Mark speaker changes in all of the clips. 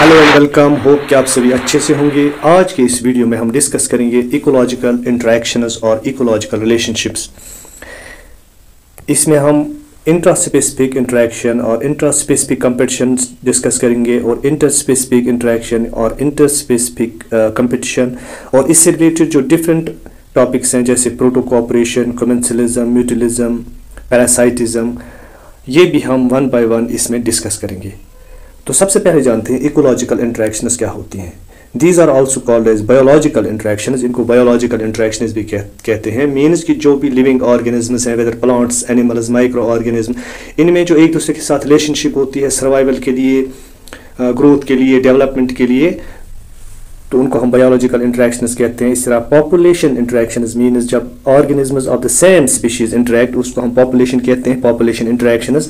Speaker 1: Hello and welcome. Hope कि आप सभी अच्छे से होंगे। आज के इस वीडियो में हम डिस्कस करेंगे इकोलॉजिकल इंटरैक्शंस और इकोलॉजिकल रिलेशनशिप्स। इसमें हम इंट्रा स्पेसिफिक इंटरैक्शन और इंट्रा स्पेसिफिक कंपटीशन डिस्कस करेंगे और इंटर स्पेसिफिक इंटरैक्शन और इंटर स्पेसिफिक कंपटीशन और इससे रिलेटेड जो डिफरेंट टॉपिक्स हैं जैसे proto cooperation, commensalism, mutualism, parasitism, ये भी हम वन बाय वन इसमें डिस्कस करेंगे। तो सबसे पहले जानते हैं इकोलॉजिकल इंटरैक्शंस क्या होती हैं। These are also called as biological interactions. इनको बायोलॉजिकल इंटरैक्शंस भी कहते हैं। मीन्स कि जो भी लिविंग ऑर्गेनिजम्स हैं, whether plants, animals, micro organism, इनमें जो एक दूसरे के साथ रिलेशनशिप होती है सर्वाइवल के लिए, ग्रोथ के लिए, डेवलपमेंट के लिए, तो उनको हम बायोलॉजिकल इंटरैक्शंस कहते हैं। इस तरह पॉपुलेशन इंटरैक्शंस मीन्स जब organisms of the same species interact, उसको हम पॉपुलेशन कहते हैं, population interactions.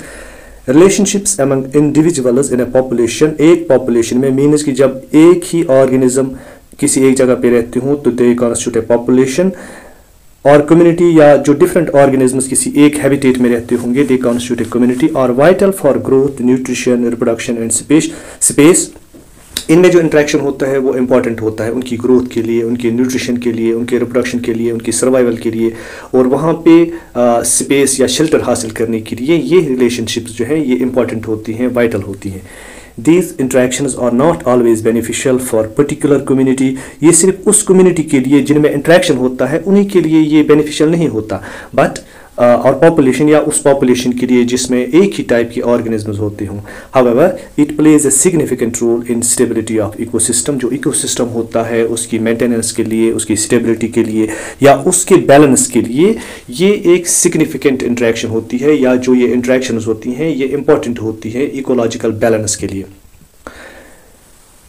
Speaker 1: Relationships among individuals in A population, एक पॉपुलेशन में मीन्स कि जब एक ही ऑर्गेनिज्म किसी एक जगह पे रहते हों तो दे कॉन्स्टिट्यूट ए पॉपुलेशन। और कम्युनिटी या जो डिफरेंट ऑर्गेनिजम्स किसी एक हैबिटेट में रहते होंगे दे कॉन्स्टिट्यूट ए कम्युनिटी। और vital for growth, nutrition, reproduction and space. इनमें जो इंटरेक्शन होता है वो इंपॉर्टेंट होता है उनकी ग्रोथ के लिए, उनके न्यूट्रिशन के लिए, उनके रिप्रोडक्शन के लिए, उनकी सर्वाइवल के लिए और वहाँ पे स्पेस या शेल्टर हासिल करने के लिए ये रिलेशनशिप्स जो हैं ये इंपॉर्टेंट होती हैं, वाइटल होती हैं। These interactions are not always beneficial for particular community। ये सिर्फ उस कम्युनिटी के लिए जिनमें इंटरेक्शन होता है उन्हीं के लिए ये बेनिफिशियल नहीं होता, बट और पॉपुलेशन या उस पॉपुलेशन के लिए जिसमें एक ही टाइप के ऑर्गेनिजम्स होते हों। However it plays a significant role in stability of ecosystem. जो इकोसिस्टम होता है उसकी मेंटेनेंस के लिए, उसकी स्टेबिलिटी के लिए या उसके बैलेंस के लिए ये एक सिग्निफिकेंट इंटरेक्शन होती है, या जो ये इंटरेक्शंस होती हैं ये इंपॉर्टेंट होती हैं इकोलॉजिकल बैलेंस के लिए।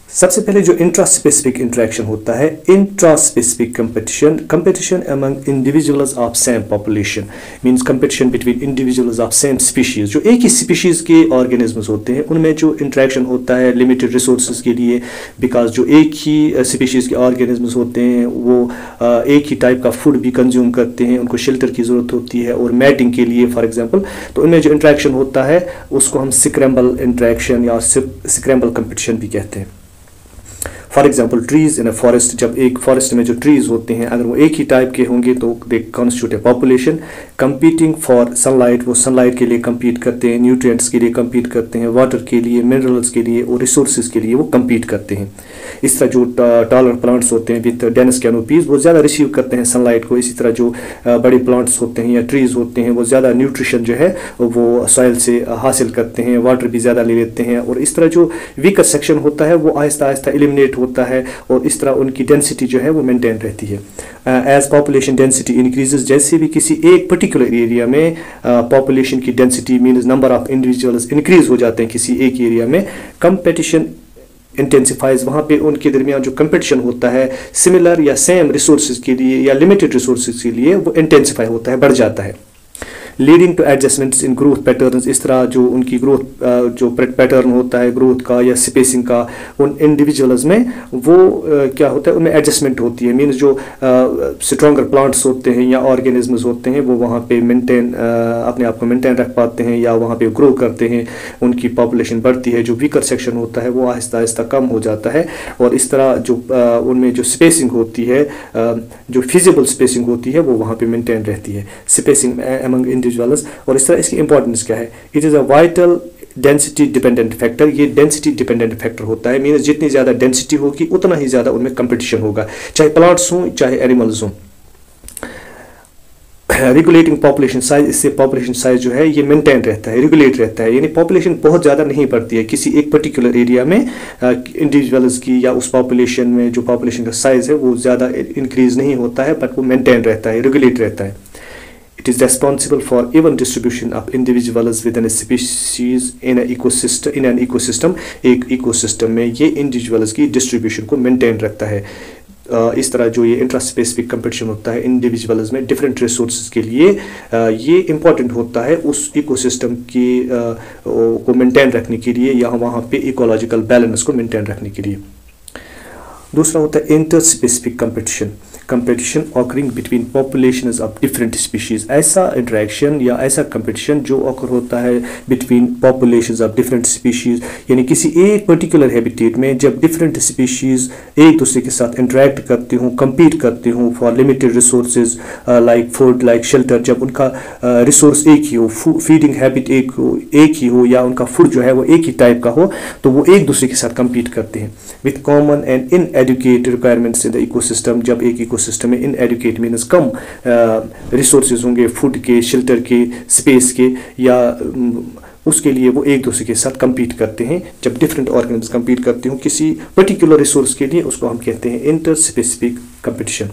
Speaker 1: सबसे पहले जो इंट्रा स्पेसिफिक इंटरेक्शन होता है, intra specific competition among individuals of same population means competition between individuals of same species. जो एक ही स्पीशीज के ऑर्गेनिजम्स होते हैं उनमें जो इंटरेक्शन होता है लिमिटेड रिसोर्सेज के लिए, बिकॉज जो एक ही स्पीशीज के ऑर्गेनिजम्स होते हैं वो एक ही टाइप का फूड भी कंज्यूम करते हैं, उनको शेल्टर की ज़रूरत होती है और मैटिंग के लिए फॉर एग्जाम्पल, तो उनमें जो इंटरेक्शन होता है उसको हम स्क्रैम्बल इंटरेक्शन या स्क्रैम्बल कंपटीशन भी कहते हैं। For example trees in a forest, जब एक फॉरेस्ट में जो ट्रीज होते हैं अगर वो एक ही टाइप के होंगे तो they constitute A population. Competing for sunlight, वो सनलाइट के लिए compete करते हैं, न्यूट्रिएंट्स के लिए compete करते हैं, वाटर के लिए, मिनरल्स के लिए और रिसोर्सेज के लिए वो compete करते हैं। इस तरह जो टॉलर प्लांट्स होते हैं विद डेंस कैनोपीज वो ज़्यादा रिसीव करते हैं सनलाइट को। इसी तरह जो बड़े प्लांट्स होते हैं या ट्रीज होते हैं वो ज़्यादा न्यूट्रिशन जो है वो सॉइल से हासिल करते हैं, वाटर भी ज़्यादा ले लेते हैं। और इस तरह जो वीकर सेक्शन होता है वो आहिस्ता आहिस्ता एलिमिनेट होता है और इस तरह उनकी डेंसिटी जो है वो मेंटेन रहती है। एज पॉपुलेशन डेंसिटी इंक्रीजेस, जैसे भी किसी एक पर्टिकुलर एरिया में पॉपुलेशन की density means number of individuals increase हो जाते हैं किसी एक एरिया में, कंपटीशन इंटेंसिफाइज, वहाँ पे उनके दरमियान जो कंपटीशन होता है सिमिलर या सेम रिसोर्सेज के लिए या लिमिटेड रिसोर्सेज के लिए वो इंटेंसिफाई होता है, बढ़ जाता है। Leading to adjustments in growth patterns, इस तरह जो उनकी ग्रोथ जो पैटर्न होता है ग्रोथ का या स्पेसिंग का उन इंडिविजुअल्स में वो क्या होता है उनमें एडजस्टमेंट होती है। मीन्स जो स्ट्रॉन्गर प्लांट्स होते हैं या ऑर्गेनिजम्स होते हैं वो वहाँ पे मेंटेन अपने आप को मेंटेन रख पाते हैं या वहाँ पे ग्रो करते हैं, उनकी पॉपुलेशन बढ़ती है। जो वीकर सेक्शन होता है वो आहिस्ता आहिस्ता कम हो जाता है और इस तरह जो उनमें जो स्पेसिंग होती है, जो फिजिबल स्पेसिंग होती है वो वहाँ पे मेंटेन रहती है, स्पेसिंग अमंग इंडिविजुअल्स। और इस तरह इसकी इंपॉर्टेंस क्या है, it is a vital density dependent factor. ये डेंसिटी डिपेंडेंट फैक्टर होता है, मीन्स जितनी ज़्यादा डेंसिटी होगी उतना ही ज़्यादा उनमें कंपटीशन होगा, चाहे प्लांट्स हों चाहे एनिमल्स हों। रेगुलेटिंग पॉपुलेशन साइज, इससे पॉपुलेशन साइज जो है ये मेंटेन रहता है, रेगुलेट रहता है, यानी पॉपुलेशन बहुत ज़्यादा नहीं बढ़ती है किसी एक पर्टिकुलर एरिया में इंडिविजुअल्स की या उस पॉपुलेशन में जो पॉपुलेशन का साइज है वो ज़्यादा इंक्रीज नहीं होता है बट वो मेंटेन रहता है, रेगुलेट रहता है। It is responsible for even distribution of individuals within a species in an ecosystem। एक इकोसिस्टम में ये इंडिविजुअल्स की डिस्ट्रीब्यूशन को मेंटेन रखता है। इस तरह जो ये इंट्रा स्पेसिफिक कंपटीशन होता है इंडिविजुअल्स में डिफरेंट रिसोर्सेज के लिए ये इंपॉर्टेंट होता है उस इकोसिस्टम की को मेंटेन रखने के लिए या वहाँ पे इकोलॉजिकल बैलेंस को मेंटेन रखने के लिए। दूसरा होता है inter specific competition. Competition occurring between populations of different species. ऐसा इंटरेक्शन या ऐसा कंपटीशन जो ऑकर होता है between populations of different species, यानी किसी एक पर्टिकुलर हैबिटेट में जब डिफरेंट स्पीशीज एक दूसरे के साथ इंटरेक्ट करती हूँ, compete करती हूँ for limited resources like food, like shelter. जब उनका रिसोर्स एक ही हो, फीडिंग हैबिट एक ही हो, या उनका फूड जो है वो एक ही टाइप का हो, तो वो एक दूसरे के साथ compete करते हैं with common and inadequate requirements in the ecosystem. जब एक इकोसिस्टम में इनएडुकेट मीन्स कम रिसोर्सेज होंगे फूड के, शेल्टर के, स्पेस के, या उसके लिए वो एक दूसरे के साथ compete करते हैं। जब डिफरेंट ऑर्गेनिज्म compete करते हो किसी पर्टिकुलर रिसोर्स के लिए, उसको हम कहते हैं inter specific competition.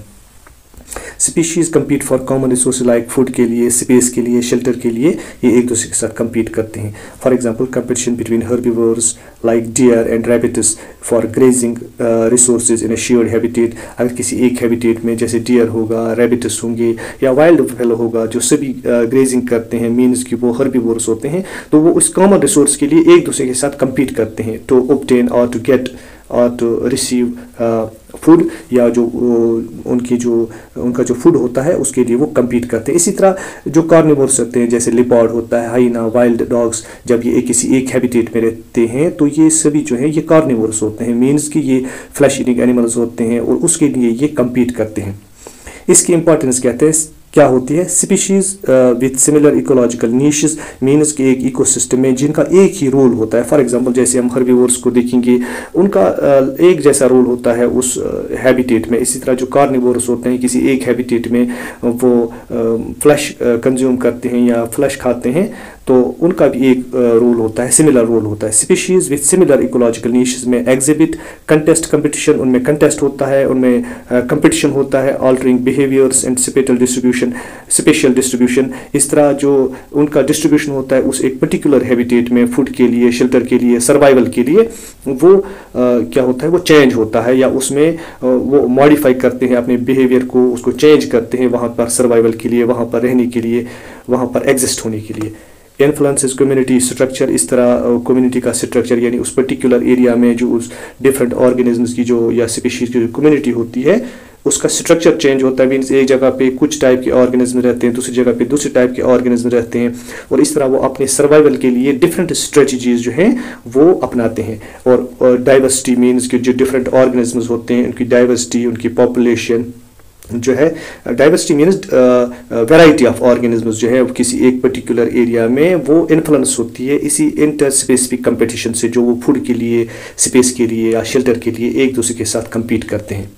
Speaker 1: Species compete for common resource like food के लिए, स्पेस के लिए, शेल्टर के लिए, ये एक दूसरे के साथ compete करते हैं। For example competition between herbivores like deer and rabbits for grazing resources in a shared habitat. अगर किसी एक हैबिटेट में जैसे डियर होगा, रैबिट्स होंगे या वाइल्ड फेलो होगा जो सभी ग्रेजिंग करते हैं, मीन्स कि वो हर्बीवर्स होते हैं, तो वो उस कॉमन रिसोर्स के लिए एक दूसरे के साथ compete करते हैं टू ऑब्टेन और टू गेट और टू रिसीव फूड, या जो उनका जो फूड होता है उसके लिए वो compete करते हैं। इसी तरह जो कार्निवोर्स होते हैं जैसे लिपार्ड होता है, हाइना, वाइल्ड डॉग्स, जब ये किसी एक हैबिटेट में रहते हैं तो ये सभी जो है ये कार्निवोर्स होते हैं, मीन्स कि ये फ्लैश ईटिंग एनिमल्स होते हैं और उसके लिए ये compete करते हैं। इसकी इंपॉर्टेंस कहते हैं क्या होती है, species with similar ecological niches, means कि एक इकोसिस्टम में जिनका एक ही रोल होता है। फॉर एग्जांपल जैसे हम हर्बीवोर्स को देखेंगे, उनका एक जैसा रोल होता है उस हैबिटेट में। इसी तरह जो कार्निवोर्स होते हैं किसी एक हैबिटेट में वो फ्लैश कंज्यूम करते हैं या फ्लैश खाते हैं, तो उनका भी एक रोल होता है, सिमिलर रोल होता है। Species with similar ecological niches में एग्जिबिट कंटेस्ट कंपटीशन, उनमें कंटेस्ट होता है, उनमें कंपटीशन होता है, altering behaviours and special distribution. इस तरह जो उनका डिस्ट्रीब्यूशन होता है उस एक पर्टिकुलर हैबिटेट में फूड के लिए, शेल्टर के लिए, सर्वाइवल के लिए, वो क्या होता है वो चेंज होता है, या उसमें वो मॉडिफाई करते हैं अपने बिहेवियर को, उसको चेंज करते हैं वहाँ पर सर्वाइवल के लिए, वहाँ पर रहने के लिए, वहाँ पर एग्जिस्ट होने के लिए। इन्फ्लुएंसेस कम्युनिटी स्ट्रक्चर, इस तरह कम्युनिटी का स्ट्रक्चर यानी उस पर्टिकुलर एरिया में जो उस डिफरेंट ऑर्गेनिजम्स की जो या स्पीशीज की जो कम्युनिटी होती है उसका स्ट्रक्चर चेंज होता है। मीन्स एक जगह पे कुछ टाइप के ऑर्गेनिज्म रहते हैं, दूसरी जगह पे दूसरे टाइप के ऑर्गेनिज्म रहते हैं, और इस तरह वो अपने सर्वाइवल के लिए डिफरेंट स्ट्रेटजीज जो हैं वो अपनाते हैं। और डाइवर्सिटी मीन्स कि जो डिफरेंट ऑर्गेनिज्म्स होते हैं उनकी डाइवर्सिटी, उनकी पॉपुलेशन जो है, diversity means variety of organisms जो है किसी एक पर्टिकुलर एरिया में वो इन्फ्लुएंस होती है इसी इंटर स्पेसिफिक कंपटीशन से, जो वो फूड के लिए, स्पेस के लिए या शेल्टर के लिए एक दूसरे के साथ compete करते हैं।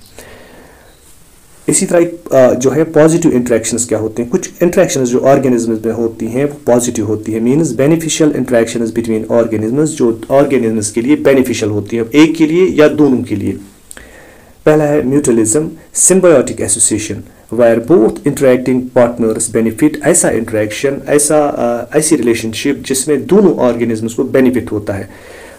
Speaker 1: इसी तरह जो है पॉजिटिव इंटरेक्शंस क्या होते हैं, कुछ इंटरेक्शंस जो ऑर्गेनिज्म्स में होती हैं वो पॉजिटिव होती है, means beneficial interactions between organisms, जो ऑर्गेनिज्म्स के लिए बेनिफिशियल होती है, एक के लिए या दोनों के लिए। पहला है mutualism, symbiotic association, wire both interacting partners benefit. ऐसा इंटरेक्शन, ऐसी रिलेशनशिप जिसमें दोनों ऑर्गेनिज्म्स को बेनिफिट होता है।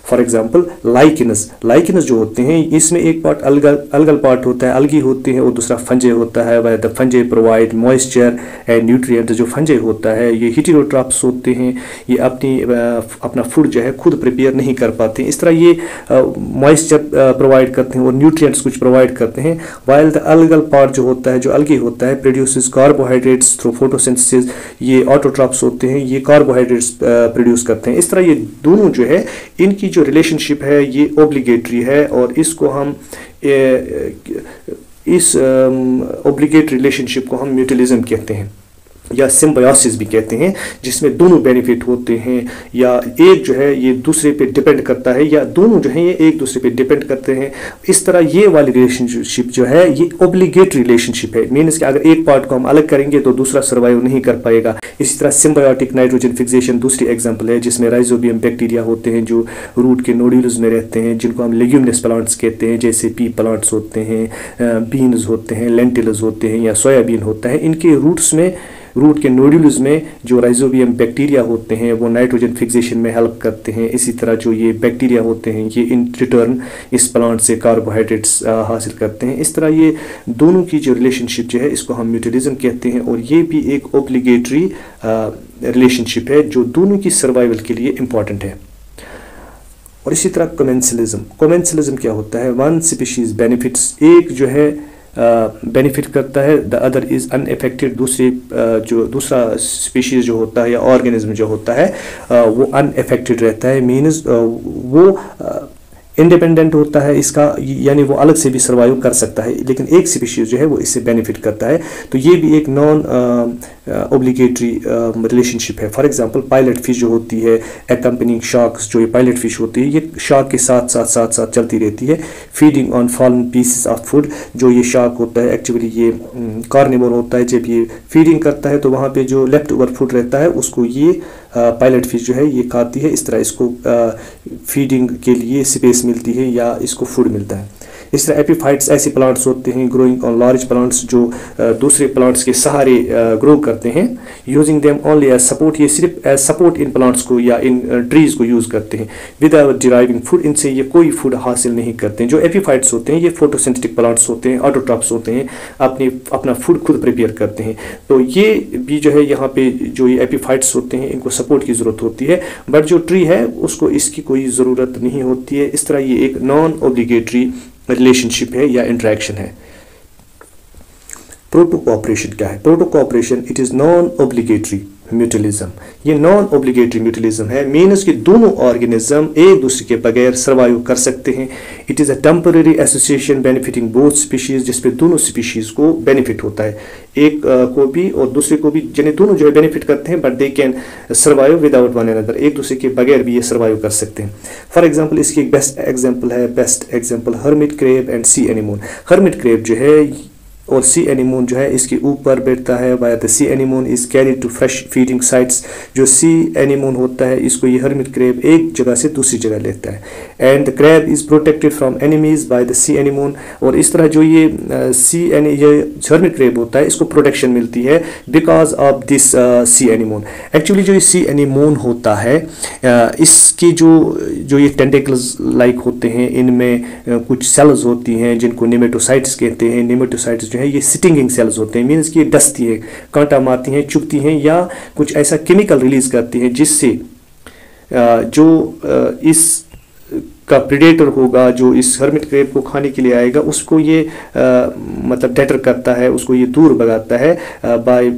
Speaker 1: फॉर एग्जाम्पल लाइकिनस जो होते हैं इसमें एक पार्ट अलगल पार्ट होता है, अलगी होती है, और दूसरा फंजे होता है। वह the फंजे provide moisture and nutrient. जो फंजे होता है ये हेटेरोट्रॉप्स होते हैं, ये अपना फूड जो है खुद प्रिपेयर नहीं कर पाते, इस तरह ये मॉइस्चर प्रोवाइड करते हैं और न्यूट्रिएंट्स कुछ प्रोवाइड करते हैं। वाइल द अलगल पार्ट जो होता है, जो अलगी होता है, प्रोड्यूसेस कार्बोहाइड्रेट्स थ्रू फोटोसिंथेसिस। ये ऑटोट्रॉप्स होते हैं, ये कार्बोहाइड्रेट्स प्रोड्यूस करते हैं। इस तरह ये दोनों जो है इनकी जो रिलेशनशिप है ये ऑब्लिगेटरी है, और इसको हम इस ऑब्लिगेटरी रिलेशनशिप को हम म्यूचुअलिज्म कहते हैं या सिम्बायोसिस भी कहते हैं, जिसमें दोनों बेनिफिट होते हैं, या एक जो है ये दूसरे पे डिपेंड करता है, या दोनों जो है ये एक दूसरे पे डिपेंड करते हैं। इस तरह ये वाली रिलेशनशिप जो है ये ऑब्लिगेटरी रिलेशनशिप है, मीन्स कि अगर एक पार्ट को हम अलग करेंगे तो दूसरा सर्वाइव नहीं कर पाएगा। इसी तरह सिम्बायोटिक नाइट्रोजन फिक्सेशन दूसरी एग्जाम्पल है, जिसमें राइजोबियम बैक्टीरिया होते हैं जो रूट के नोड्यूल्स में रहते हैं, जिनको हम लेग्यूमिनस प्लांट्स कहते हैं, जैसे पी प्लांट्स होते हैं, बीन्स होते हैं, लेंटिल्स होते हैं या सोयाबीन होता है। इनके रूट के नोड्यूल्स में जो राइजोबियम बैक्टीरिया होते हैं वो नाइट्रोजन फिक्सेशन में हेल्प करते हैं। इसी तरह जो ये बैक्टीरिया होते हैं ये इन रिटर्न इस प्लांट से कार्बोहाइड्रेट्स हासिल करते हैं। इस तरह ये दोनों की जो रिलेशनशिप जो है इसको हम म्यूचुअलिज्म कहते हैं, और ये भी एक ऑब्लिगेटरी रिलेशनशिप है जो दोनों की सर्वाइवल के लिए इम्पॉर्टेंट है। और इसी तरह कोमेंसलिज्म क्या होता है, वन स्पीशीज बेनिफिट्स, एक जो है बेनिफिट करता है, द अदर इज़ अनएफेक्टेड, दूसरा स्पीशीज़ जो होता है या ऑर्गेनिज्म जो होता है वो अनएफेक्टेड रहता है। मीन्स वो इंडिपेंडेंट होता है इसका, यानी वो अलग से भी सर्वाइव कर सकता है, लेकिन एक स्पीशीज जो है वो इससे बेनिफिट करता है। तो ये भी एक नॉन ऑब्लिगेटरी रिलेशनशिप है। फॉर एग्जांपल पायलट फिश जो होती है, अकम्पनिंग शार्क्स, जो ये पायलट फिश होती है ये शार्क के साथ चलती रहती है, feeding on fallen pieces of food. जो ये शार्क होता है एक्चुअली ये कार्निवोर होता है, जब ये फीडिंग करता है तो वहाँ पे जो लेफ्ट ओवर फूड रहता है उसको ये पायलट फिश जो है ये खाती है। इस तरह इसको फीडिंग के लिए स्पेस मिलती है या इसको फूड मिलता है। इस तरह एपीफाइट्स ऐसे प्लांट्स होते हैं ग्रोइंग ऑन लार्ज प्लांट्स, जो दूसरे प्लांट्स के सहारे ग्रो करते हैं, using them only as support. ये सिर्फ एज सपोर्ट इन प्लांट्स को या इन ट्रीज को यूज़ करते हैं, विदाउट डिराइविंग फूड। इनसे ये कोई फूड हासिल नहीं करते हैं। जो एपीफाइट्स होते हैं ये फोटोसिंथेटिक प्लांट्स होते हैं, ऑटोट्रॉप्स होते हैं, अपना फूड खुद प्रिपेयर करते हैं। तो ये भी जो है यहाँ पे जो ये एपीफाइट्स होते हैं इनको सपोर्ट की ज़रूरत होती है, बट जो ट्री है उसको इसकी कोई ज़रूरत नहीं होती है। इस तरह ये एक नॉन ऑब्लिगेटरी रिलेशनशिप है या इंटरेक्शन है। प्रोटो कोऑपरेशन क्या है? Proto cooperation it is non obligatory mutualism. ये नॉन ऑब्लिगेटरी म्यूचुअलिज्म है, मीन्स कि दोनों ऑर्गेनिज्म एक दूसरे के बगैर सर्वाइव कर सकते हैं। It is a temporary association benefiting both species, जिसपे दोनों स्पीशीज को बेनिफिट होता है, एक को भी और दूसरे को भी, जिन्हें दोनों जो है बेनिफिट करते हैं, but they can survive without one another. एक दूसरे के बगैर भी ये सर्वाइव कर सकते हैं। फॉर एग्जाम्पल इसकी एक best example hermit crab and sea anemone. Hermit crab जो है और सी एनीमोन जो है इसके ऊपर बैठता है, via the sea anemone is carried to fresh feeding sites. जो सी एनीमोन होता है इसको ये हर्मिट क्रेब एक जगह से दूसरी जगह लेता है, and the crab is protected from enemies by the sea anemone. और इस तरह जो ये हर्मिट क्रेब होता है इसको प्रोटेक्शन मिलती है because of this C anemone. Actually जो ये सी एनीमोन होता है इसकी जो ये टेंटेकल्स लाइक होते हैं, इनमें कुछ सेल्स होती हैं जिनको नेमेटोसाइट्स कहते हैं। नेमेटोसाइट्स जो है ये स्टिंगिंग सेल्स होते हैं, मीन्स कि ये डसती है, कांटा मारती हैं, चुभती हैं या कुछ ऐसा केमिकल रिलीज करती हैं जिससे जो इस का प्रेडेटर होगा, जो इस हर्मिट क्रेब को खाने के लिए आएगा, उसको ये मतलब डेटर करता है, उसको ये दूर भगाता है बाय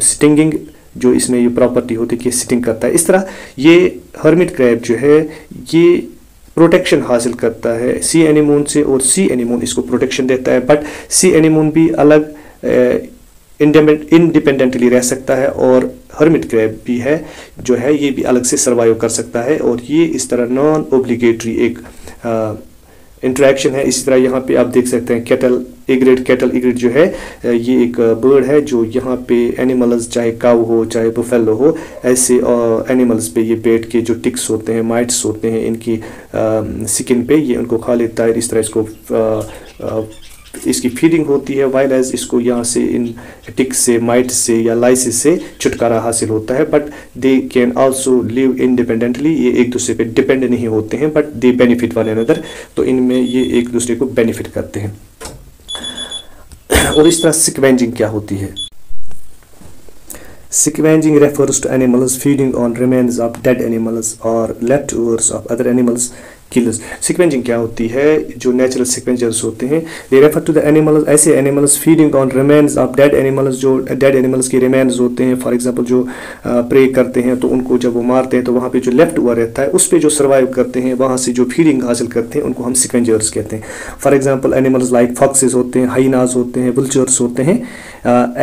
Speaker 1: स्टिंगिंग। जो इसमें ये प्रॉपर्टी होती है कि स्टिंग करता है। इस तरह ये हर्मिट क्रेब जो है ये प्रोटेक्शन हासिल करता है सी एनीमोन से, और सी एनीमोन इसको प्रोटेक्शन देता है। बट सी एनीमोन भी अलग इंडिपेंडेंटली रह सकता है, और हर्मिट क्रैब भी है जो है ये भी अलग से सर्वाइव कर सकता है। और ये इस तरह नॉन ऑब्लिगेटरी एक इंटरेक्शन है। इसी तरह यहाँ पे आप देख सकते हैं कैटल इग्रिड जो है ये एक बर्ड है जो यहाँ पे एनिमल्स, चाहे काऊ हो चाहे बुफेलो हो, ऐसे एनिमल्स पे ये बैठ के जो टिक्स होते हैं, माइट्स होते हैं, इनकी स्किन पे ये उनको खा लेता है। इस तरह इसको इसकी फीडिंग होती है, वाइल एज इसको यहाँ से इन टिक्स से, माइट्स से या लाइसिस से छुटकारा हासिल होता है। But they can also live independently. ये एक दूसरे पे डिपेंड नहीं होते हैं, but they benefit one another. तो इनमें ये एक दूसरे को बेनिफिट करते हैं। और इस तरह स्क्वेंजिंग क्या होती है? Scavenging refers to animals feeding on remains of dead animals or leftovers of other animals killers. Scavenging क्या होती है? जो नेचुरल स्कैवेंजर्स होते हैं, they refer to the animals, ऐसे animals feeding on remains of dead animals, जो dead animals के remains होते हैं। फॉर एग्जांपल जो प्रे करते हैं तो उनको जब वो मारते हैं तो वहाँ पे जो लेफ्ट ओवर रहता है उस पर जो सर्वाइव करते हैं, वहाँ से जो फीडिंग हासिल करते हैं, उनको हम स्कैवेंजर्स कहते हैं। For example animals like foxes होते हैं, हाइनाज होते हैं, वुल्चर्स होते हैं,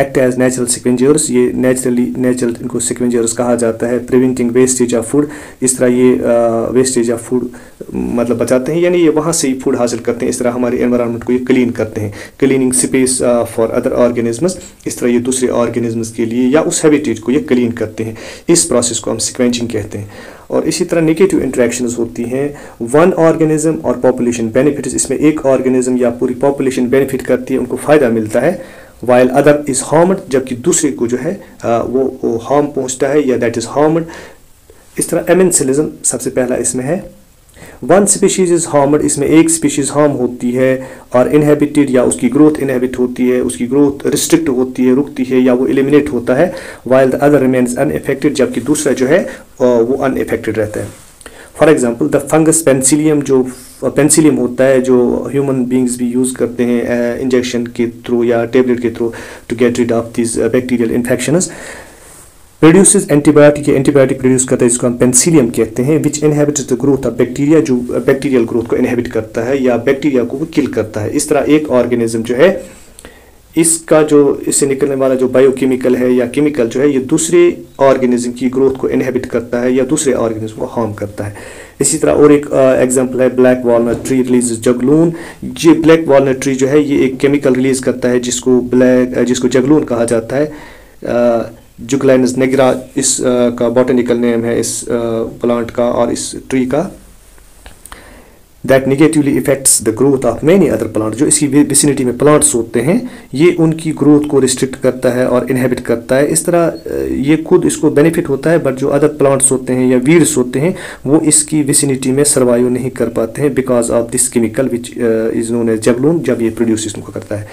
Speaker 1: एक्ट एज नेचुरल स्कैवेंजर्स। ये नेचुरल इनको स्कैवेंजर्स कहा जाता है। प्रिवेंटिंग वेस्टेज ऑफ फूड, इस तरह ये वेस्टेज ऑफ फूड मतलब बचाते हैं, यानी ये वहाँ से ही फूड हासिल करते हैं। इस तरह हमारे एनवायरनमेंट को ये क्लीन करते हैं, cleaning space for other organisms. इस तरह ये दूसरे ऑर्गेनिजम्स के लिए या उस हैबिटेट को ये क्लीन करते हैं। इस प्रोसेस को हम स्क्वेंचिंग कहते हैं। और इसी तरह नेगेटिव इंटरेक्शंस होती हैं। वन ऑर्गेनिज्म और पॉपुलेशन बेनिफिट्स, इसमें एक ऑर्गेनिज्म या पूरी पॉपुलेशन बेनिफिट करती है, उनको फ़ायदा मिलता है। वाइल अदर इज़ हार्मड, जबकि दूसरे को जो है वो हार्म पहुँचता है या दैट इज़ हार्मड। इस तरह एमेंसिलिज्म सबसे पहला इसमें है। वन स्पीशीज इज हार्मड, इसमें एक स्पीशीज हार्म होती है और इनहेबिटेड या उसकी ग्रोथ इनहेबिट होती है, उसकी ग्रोथ रिस्ट्रिक्ट होती है, रुकती है या वो एलिमिनेट होता है। While the other remains unaffected, जबकि दूसरा जो है वो अनएफेक्टेड रहता है। For example the fungus penicillium, जो पेंसिलियम होता है जो ह्यूमन बींग्स भी यूज़ करते हैं इंजेक्शन के थ्रू या टेबलेट के through to get rid of this bacterial infections, produces antibiotic, antibiotic produce करता है, इसको हम पेंसिलियम कहते हैं, which inhibits the growth of bacteria, जो बैक्टीरियल ग्रोथ को इनहेबिट करता है या बैक्टीरिया को किल करता है। इस तरह एक ऑर्गेनिज्म जो है, इसका जो इससे निकलने वाला जो बायोकेमिकल है या केमिकल जो है, ये दूसरे ऑर्गेनिज्म की ग्रोथ को इनहेबिट करता है या दूसरे ऑर्गेनिज्म को हार्म करता है। इसी तरह और एक एग्जांपल है ब्लैक वॉलनट ट्री रिलीज जगलून। ये ब्लैक वॉलनट ट्री जो है ये एक केमिकल रिलीज करता है जिसको जगलून कहा जाता है। जुगलैनस निग्रा इस का बॉटनिकल नेम है इस प्लांट का और इस ट्री का। That negatively effects the growth of many other plant, जो इसकी विसिनिटी में प्लांट्स होते हैं ये उनकी ग्रोथ को रिस्ट्रिक्ट करता है और इनहेबिट करता है। इस तरह ये खुद इसको बेनिफिट होता है, बट जो अदर प्लांट्स होते हैं या वीड्स होते हैं वो इसकी विसिनिटी में सर्वाइव नहीं कर पाते हैं because of this chemical which is known as juglone, जब ये प्रोड्यूस इसको करता है।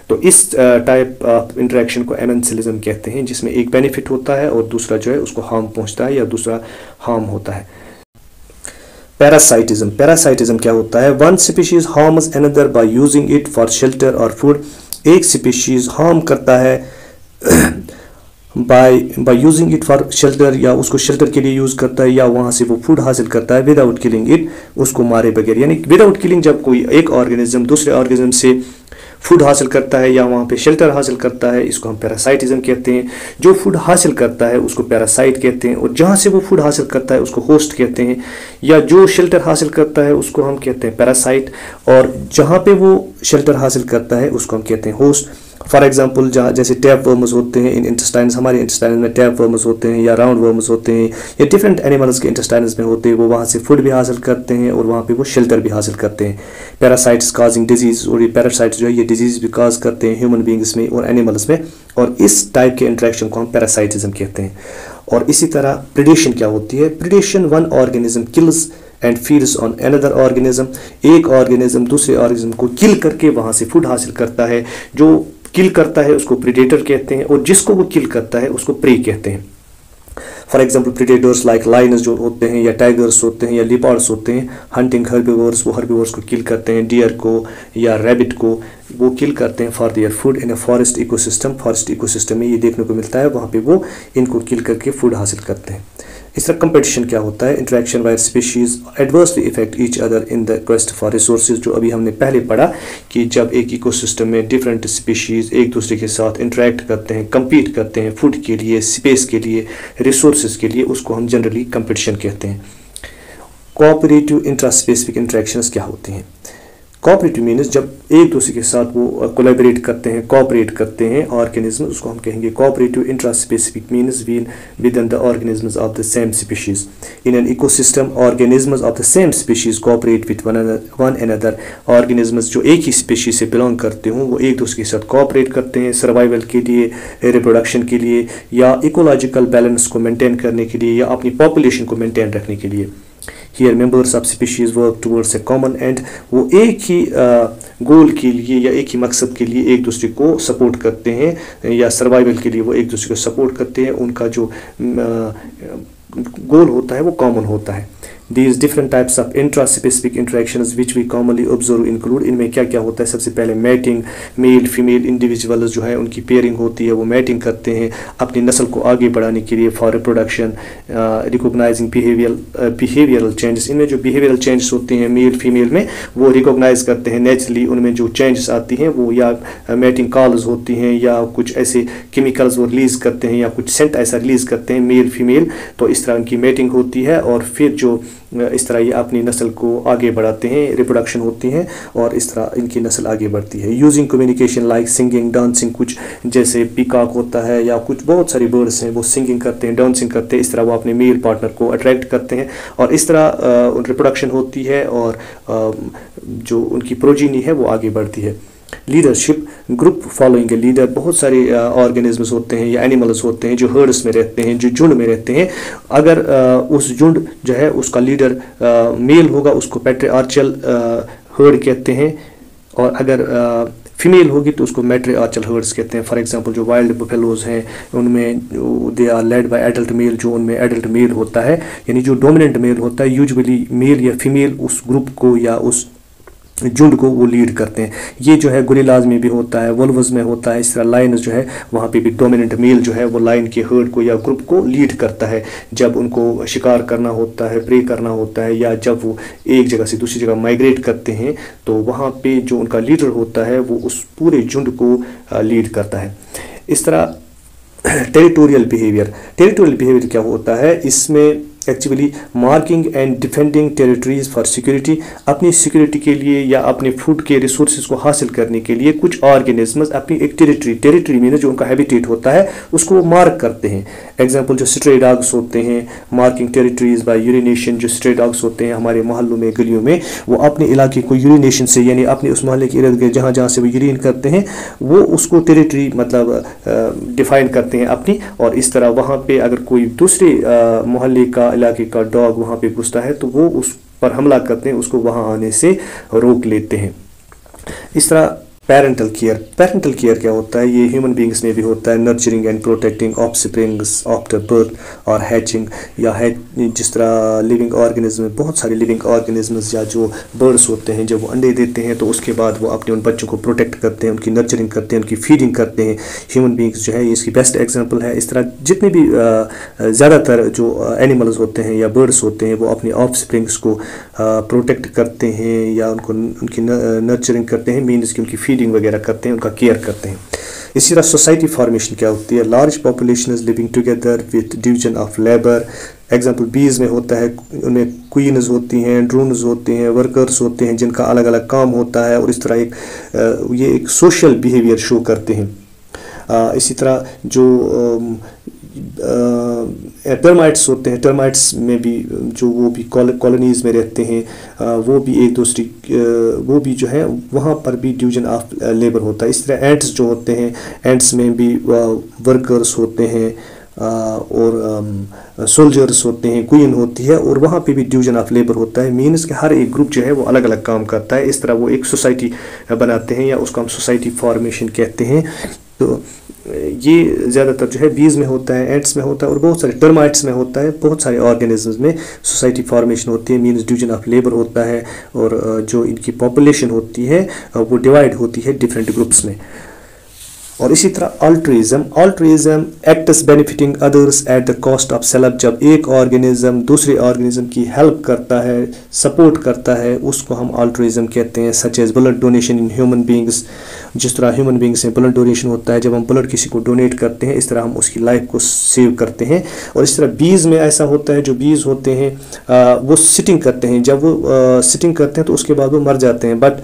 Speaker 1: तो इस टाइप ऑफ इंटरेक्शन को एमेंसिलिज्म कहते हैं, जिसमें एक बेनिफिट होता है और दूसरा जो है उसको हार्म पहुंचता है या दूसरा हार्म होता है। पैरासाइटिज्म, पैरासाइटिज्म क्या होता है? One species harms another by using it for shelter और फूड, एक स्पीशीज हार्म करता है by using it for shelter, या उसको शेल्टर के लिए यूज करता है या वहां से वो फूड हासिल करता है विदाउट किलिंग इट, उसको मारे बगैर। यानी विदाउट किलिंग, जब कोई एक ऑर्गेनिज्म दूसरे ऑर्गेनिज्म से फूड हासिल करता है या वहाँ पे शेल्टर हासिल करता है, इसको हम पैरासाइटिज्म कहते हैं। जो फूड हासिल करता है उसको पैरासाइट कहते हैं, और जहाँ से वो फूड हासिल करता है उसको होस्ट कहते हैं, या जो शेल्टर हासिल करता है उसको हम कहते हैं पैरासाइट, और जहाँ पे वो शेल्टर हासिल करता है उसको हम कहते हैं होस्ट। फॉर एग्जांपल जहाँ जैसे टैप वर्म्स होते हैं इन इंटेस्टाइन्स, हमारे इंटेस्टाइन्स में टैप वर्म्स होते हैं या राउंड वर्म्स होते हैं या डिफरेंट एनिमल्स के इंटेस्टाइन्स में होते हैं, वो वहाँ से फूड भी हासिल करते हैं और वहाँ पे वो शेल्टर भी हासिल करते हैं। पैरासाइट्स काजिंग डिजीज, और ये पैरासाइट्स जो है ये डिजीज भी काज करते हैं ह्यूमन बींग्स में और एनिमल्स में, और इस टाइप के इंटरेक्शन को हम पैरासाइटिज्म कहते हैं। और इसी तरह प्रीडेशन क्या होती है? Predation, one organism kills and feeds on another organism, एक ऑर्गेनिज्म दूसरे ऑर्गेनिज्म को किल करके वहाँ से फूड हासिल करता है। जो किल करता है उसको प्रीडेटर कहते हैं और जिसको वो किल करता है उसको प्रे कहते हैं। For example predators like Lions जो होते हैं या टाइगर्स होते हैं या लिपार्ड्स होते हैं, हंटिंग हर्बिवोर्स, वो हर्बिवोर्स को किल करते हैं, डियर को या रैबिट को वो किल करते हैं for their food in a forest ecosystem. Forest ecosystem में ये देखने को मिलता है, वहाँ पे वो इनको किल करके फूड हासिल करते हैं। इस तरह कंपटीशन क्या होता है? Interaction wire species adversely effect each other in the quest for resources, जो अभी हमने पहले पढ़ा कि जब एक इकोसिस्टम में डिफरेंट स्पीशीज एक दूसरे के साथ इंटरेक्ट करते हैं, compete करते हैं फूड के लिए, स्पेस के लिए, रिसोर्सेज के लिए, उसको हम जनरली कंपटीशन कहते हैं। कोऑपरेटिव इंट्रास्पेसिफिक इंटरेक्शंस क्या होती हैं? कोऑपरेटिव मीन्स जब एक दूसरे के साथ वो कोलैबोरेट करते हैं, कोऑपरेट करते हैं ऑर्गेनिज्म, उसको हम कहेंगे cooperative. Intraspecific means with in the organisms of the same species in an ecosystem, organisms of the same species cooperate with one another. Organisms जो एक ही स्पीशीज से बिलोंग करते हों वो एक दूसरे के साथ कोऑपरेट करते हैं सर्वाइवल के लिए, रिप्रोडक्शन के लिए, या इकोलॉजिकल बैलेंस को मेंटेन करने के लिए, या अपनी पॉपुलेशन को मेंटेन रखने के लिए। Here members of species work towards a common end, वो एक ही गोल के लिए या एक ही मकसद के लिए एक दूसरे को सपोर्ट करते हैं, या सर्वाइवल के लिए वो एक दूसरे को सपोर्ट करते हैं। उनका जो गोल होता है वो कॉमन होता है। These different types of intraspecific interactions which we commonly observe include, इनमें क्या क्या होता है? सबसे पहले मैटिंग, मेल फीमेल इंडिविजुअल्स जो है उनकी पेयरिंग होती है, वो मैटिंग करते हैं अपनी नस्ल को आगे बढ़ाने के लिए for reproduction. Recognising behavioural changes, इनमें जो बिहेवियरल चेंजेस होते हैं मेल फीमेल में वो रिकॉग्नाइज करते हैं नेचुरली, उनमें जो चेंजेस आती हैं वो या मैटिंग कॉल्स होती हैं या कुछ ऐसे केमिकल्स वो रिलीज करते हैं या कुछ सेंट ऐसा रिलीज करते हैं मेल फीमेल, तो इस तरह उनकी मैटिंग होती है और फिर जो इस तरह ये अपनी नस्ल को आगे बढ़ाते हैं, रिप्रोडक्शन होती है और इस तरह इनकी नस्ल आगे बढ़ती है। Using communication like singing, dancing, कुछ जैसे पीकॉक होता है या कुछ बहुत सारे बर्ड्स हैं वो सिंगिंग करते हैं, डांसिंग करते हैं, इस तरह वो अपने मेल पार्टनर को अट्रैक्ट करते हैं और इस तरह रिप्रोडक्शन होती है और जो उनकी प्रोजीनी है वो आगे बढ़ती है। Leadership, group following a leader, बहुत सारे ऑर्गेनिज्म्स होते हैं या एनिमल्स होते हैं जो हर्ड्स में रहते हैं, जो झुंड में रहते हैं। अगर उस झुंड जो है उसका लीडर मेल होगा उसको पैट्रिआर्चल हर्ड कहते हैं, और अगर फीमेल होगी तो उसको मैट्रिआर्चल हर्ड्स कहते हैं। फॉर एग्जांपल जो वाइल्ड बफेलोज हैं उनमें they are led by adult male, जो उनमें एडल्ट मेल होता है, यानी जो डोमिनेंट मेल होता है, यूजुअली मेल या फीमेल उस ग्रुप को या उस झुंड को वो लीड करते हैं। ये जो है गोरिल्लाज में भी होता है, वुल्व्स में होता है। इस तरह लायंस जो है वहाँ पे भी डोमिनेंट मेल जो है वो लायन के हर्ड को या ग्रुप को लीड करता है जब उनको शिकार करना होता है, प्रे करना होता है, या जब वो एक जगह से दूसरी जगह माइग्रेट करते हैं तो वहाँ पे जो उनका लीडर होता है वो उस पूरे झुंड को लीड करता है। इस तरह टेरिटोरियल बिहेवियर क्या होता है, इसमें actually marking and defending territories for security, अपनी सिक्योरिटी के लिए या अपने फूड के रिसोर्सेज को हासिल करने के लिए कुछ ऑर्गेनिज्म्स अपनी एक टेरिटरी में जो उनका हैबिटेट होता है उसको वो मार्क करते हैं। एग्जांपल जो स्ट्रे डॉग्स होते हैं, मार्किंग टेरिटरीज बाय यूरिनेशन, जो स्ट्रे डॉग्स होते हैं हमारे मोहल्लों में, गलियों में, वो अपने इलाके को यूरिनेशन से, यानी अपने उस मोहल्ले के इर्द गिर्द जहाँ जहाँ से वो यूरिन करते हैं वो उसको टेरिटरी मतलब डिफाइन करते हैं अपनी, और इस तरह वहाँ पे अगर कोई दूसरे मोहल्ले का इलाके का डॉग वहाँ पे घुसता है तो वो उस पर हमला करते हैं, उसको वहाँ आने से रोक लेते हैं। इस तरह पेरेंटल केयर क्या होता है, ये ह्यूमन बींग्स में भी होता है। Nurturing and protecting offsprings after birth और हैचिंग, या जिस तरह लिविंग ऑर्गेनिज्म, बहुत सारे लिविंग ऑर्गेनिज्म्स या जो बर्ड्स होते हैं जब वो अंडे देते हैं तो उसके बाद वो अपने उन बच्चों को प्रोटेक्ट करते हैं, उनकी नर्चरिंग करते हैं, उनकी फीडिंग करते हैं। ह्यूमन बींग्स जो है इसकी बेस्ट एग्जाम्पल है। इस तरह जितने भी ज़्यादातर जो एनिमल्स होते हैं या बर्ड्स होते हैं वो अपने ऑफस्प्रिंग्स को प्रोटेक्ट करते हैं या उनकी नर्चरिंग करते हैं, मीन्स कि उनकी फीडिंग वगैरह करते हैं, उनका केयर करते हैं। इसी तरह सोसाइटी फॉर्मेशन क्या होती है, large population is living together with division of labour. Example बीज में होता है, उनमें क्वीन्स होती हैं, ड्रोन्स होते हैं, वर्कर्स होते हैं जिनका अलग अलग काम होता है, और इस तरह ये एक सोशल बिहेवियर शो करते हैं। इसी तरह जो टर्माइट्स होते हैं, टर्माइट्स में भी जो वो भी कॉलोनीज़ में रहते हैं, वो भी एक दूसरी वो भी जो है वहाँ पर भी डिवीजन ऑफ लेबर होता है। इस तरह एंट्स जो होते हैं, एंट्स में भी वर्कर्स होते हैं और सोल्जर्स होते हैं, क्वीन होती है, और वहाँ पे भी डिवीजन ऑफ लेबर होता है। मीन्स कि हर एक ग्रुप जो है वो अलग अलग काम करता है। इस तरह वो एक सोसाइटी बनाते हैं या उसको हम सोसाइटी फॉर्मेशन कहते हैं। तो ये ज़्यादातर जो है बीज में होता है, एंट्स में होता है, और बहुत सारे टर्माइट्स में होता है, बहुत सारे ऑर्गेनिजम्स में सोसाइटी फॉर्मेशन होती है, मीन्स डिवीजन ऑफ लेबर होता है, और जो इनकी पॉपुलेशन होती है वो डिवाइड होती है डिफरेंट ग्रुप्स में। और इसी तरह altruism acts benefiting others at the cost of self, जब एक ऑर्गेनिज्म दूसरे ऑर्गेनिज्म की हेल्प करता है, सपोर्ट करता है, उसको हम अल्ट्रुइज्म कहते हैं। Such as blood donation in human beings, जिस तरह ह्यूमन बींग्स में ब्लड डोनेशन होता है, जब हम ब्लड किसी को डोनेट करते हैं इस तरह हम उसकी लाइफ को सेव करते हैं। और इस तरह बीज में ऐसा होता है, जो बीज होते हैं वो सिटिंग करते हैं, जब वो सिटिंग करते हैं तो उसके बाद वो मर जाते हैं, बट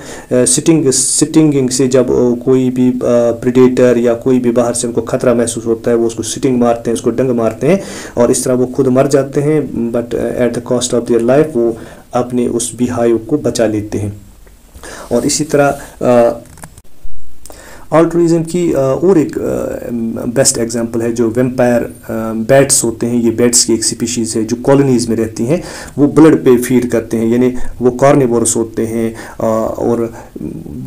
Speaker 1: सिटिंगिंग से जब कोई भी प्रेडेटर या कोई भी बाहर से उनको खतरा महसूस होता है वो उसको सिटिंग मारते हैं, उसको डंग मारते हैं, और इस तरह वो खुद मर जाते हैं, but at the cost of their life वो अपने उस बीहाइव को बचा लेते हैं। और इसी तरह अल्ट्रुइज्म की और एक बेस्ट एग्जांपल है जो वेम्पायर बैट्स होते हैं। ये बैट्स की एक स्पीशीज़ है जो कॉलोनीज़ में रहती हैं, वो ब्लड पे फीड करते हैं, यानी वो कार्निवोरस होते हैं। और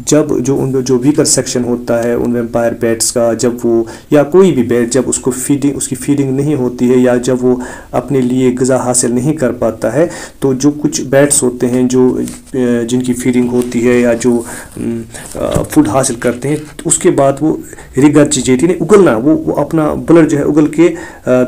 Speaker 1: जब जो वीकर सेक्शन होता है उन वेम्पायर बैट्स का, जब वो या कोई भी बैट जब उसकी फीडिंग नहीं होती है या जब वो अपने लिए ग़िज़ा हासिल नहीं कर पाता है, तो जो कुछ बैट्स होते हैं जिनकी फीडिंग होती है या जो फूड हासिल करते हैं, उसके बाद वो रिगर्जिटेट यानी उगलना, वो अपना ब्लड जो है उगल के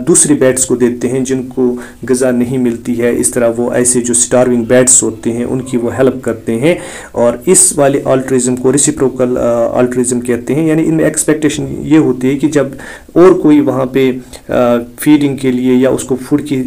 Speaker 1: दूसरे बैट्स को देते हैं जिनको ग़िज़ा नहीं मिलती है। इस तरह वो ऐसे जो स्टार्विंग बैट्स होते हैं उनकी वो हेल्प करते हैं। और इस वाले अल्ट्रुइज्म को रेसिप्रोकल अल्ट्रुइज्म कहते हैं, यानी इनमें एक्सपेक्टेशन ये होती है कि जब और कोई वहाँ पे फीडिंग के लिए या उसको फूड की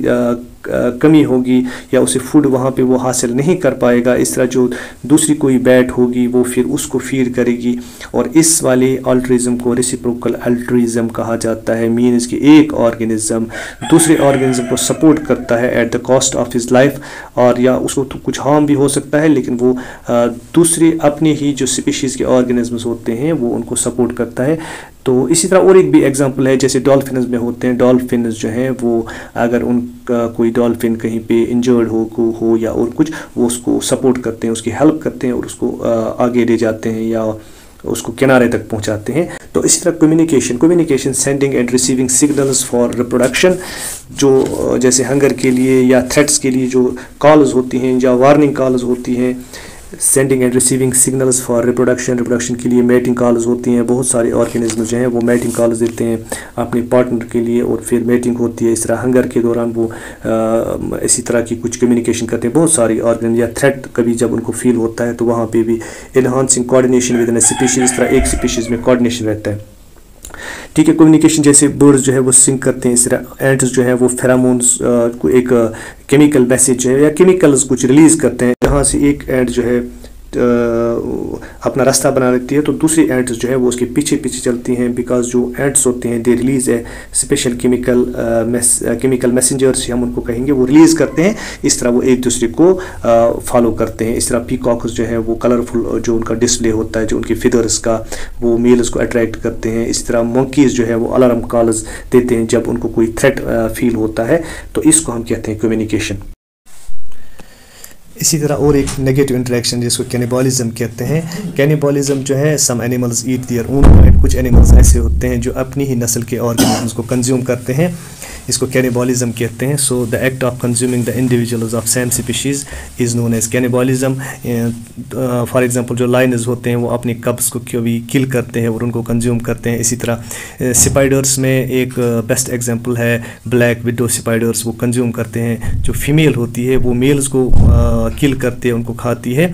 Speaker 1: कमी होगी या उसे फूड वहाँ पे वो हासिल नहीं कर पाएगा, इस तरह जो दूसरी कोई बैट होगी वो फिर उसको फीड करेगी। और इस वाले अल्ट्रुइज्म को रेसिप्रोकल अल्ट्रुइज्म कहा जाता है। मीन्स कि एक ऑर्गेनिज्म दूसरे ऑर्गेनिज्म को सपोर्ट करता है at the cost of his life, और या उसको तो कुछ हार्म भी हो सकता है लेकिन वो दूसरे अपने ही जो स्पीशीज़ के ऑर्गेनिज्म्स होते हैं वो उनको सपोर्ट करता है। तो इसी तरह और एक भी एग्जांपल है, जैसे डॉल्फिन्स में होते हैं। डॉल्फिन्स जो हैं वो अगर उनका कोई डॉल्फिन कहीं पे इंजर्ड हो या और कुछ, वो उसको सपोर्ट करते हैं, उसकी हेल्प करते हैं और उसको आगे ले जाते हैं या उसको किनारे तक पहुंचाते हैं। तो इसी तरह communication sending end receiving signals for reproduction, जो जैसे हंगर के लिए या थ्रेट्स के लिए जो कॉल्स होती हैं या वार्निंग कॉल्स होती हैं, sending end receiving signals for reproduction के लिए मेटिंग कॉल्स होती हैं। बहुत सारे ऑर्गेनिज्म जो हैं वो मेटिंग कॉल्स देते हैं अपने पार्टनर के लिए और फिर मेटिंग होती है। इस तरह हंगर के दौरान वो इसी तरह की कुछ कम्युनिकेशन करते हैं। बहुत सारी ऑर्गेनिज्म या थ्रेट कभी जब उनको फील होता है तो वहाँ पे भी enhancing coordination with in A species, इस तरह एक स्पीशीज में कोऑर्डिनेशन रहता है। ठीक है, कम्युनिकेशन जैसे बर्ड्स जो है वो सिंग करते हैं, इस तरह एंट्स जो है वो फेरामोन्स को एक केमिकल मैसेज जो है या केमिकल्स कुछ रिलीज करते हैं। जहाँ से एक एंट जो है अपना रास्ता बना लेती है तो दूसरी एंट्स जो है वो उसके पीछे पीछे चलती हैं, बिकॉज जो एंट्स होते हैं दे रिलीज है स्पेशल केमिकल मैसेंजर्स हम उनको कहेंगे, वो रिलीज़ करते हैं। इस तरह वो एक दूसरे को फॉलो करते हैं। इस तरह पीकॉक्स जो है वो कलरफुल जो उनका डिस्प्ले होता है, जो उनके फिदर्स का, वो मेल्स को अट्रैक्ट करते हैं। इस तरह मंकीज़ जो है वो अलार्म कॉल्स देते हैं जब उनको कोई थ्रेट फील होता है, तो इसको हम कहते हैं कम्युनिकेशन। इसी तरह और एक नेगेटिव इंटरेक्शन जिसको कैनिबलिज्म कहते हैं। कैनिबलिज्म जो है some animals eat their own, कुछ एनिमल्स ऐसे होते हैं जो अपनी ही नस्ल के ऑर्गेनिजम्स को कंज्यूम करते हैं, इसको कैनिबलिज्म कहते हैं। So the act of consuming the individuals of same species is known as cannibalism. For example जो लायंस होते हैं वो अपने कब्स को कभी किल करते हैं और उनको कंज्यूम करते हैं। इसी तरह स्पाइडर्स में एक बेस्ट एग्जांपल है ब्लैक विडो स्पाइडर्स, वो कंज्यूम करते हैं। जो फीमेल होती है वो मेल्स को किल करते हैं, उनको खाती है।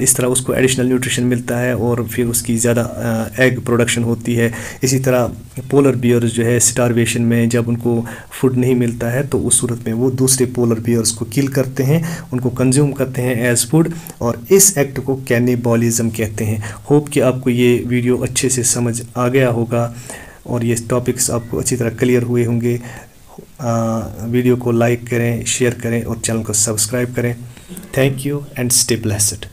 Speaker 1: इस तरह उसको एडिशनल न्यूट्रिशन मिलता है और फिर उसकी ज़्यादा एग प्रोडक्शन होती है। इसी तरह पोलर बियर्स जो है स्टारवेशन में जब उनको फूड नहीं मिलता है तो उस सूरत में वो दूसरे पोलर बियर्स को किल करते हैं, उनको कंज्यूम करते हैं एज फूड, और इस एक्ट को कैनिबलिज्म कहते हैं। होप कि आपको ये वीडियो अच्छे से समझ आ गया होगा और ये टॉपिक्स आपको अच्छी तरह क्लियर हुए होंगे। वीडियो को लाइक करें, शेयर करें और चैनल को सब्सक्राइब करें। Thank you and stay blessed.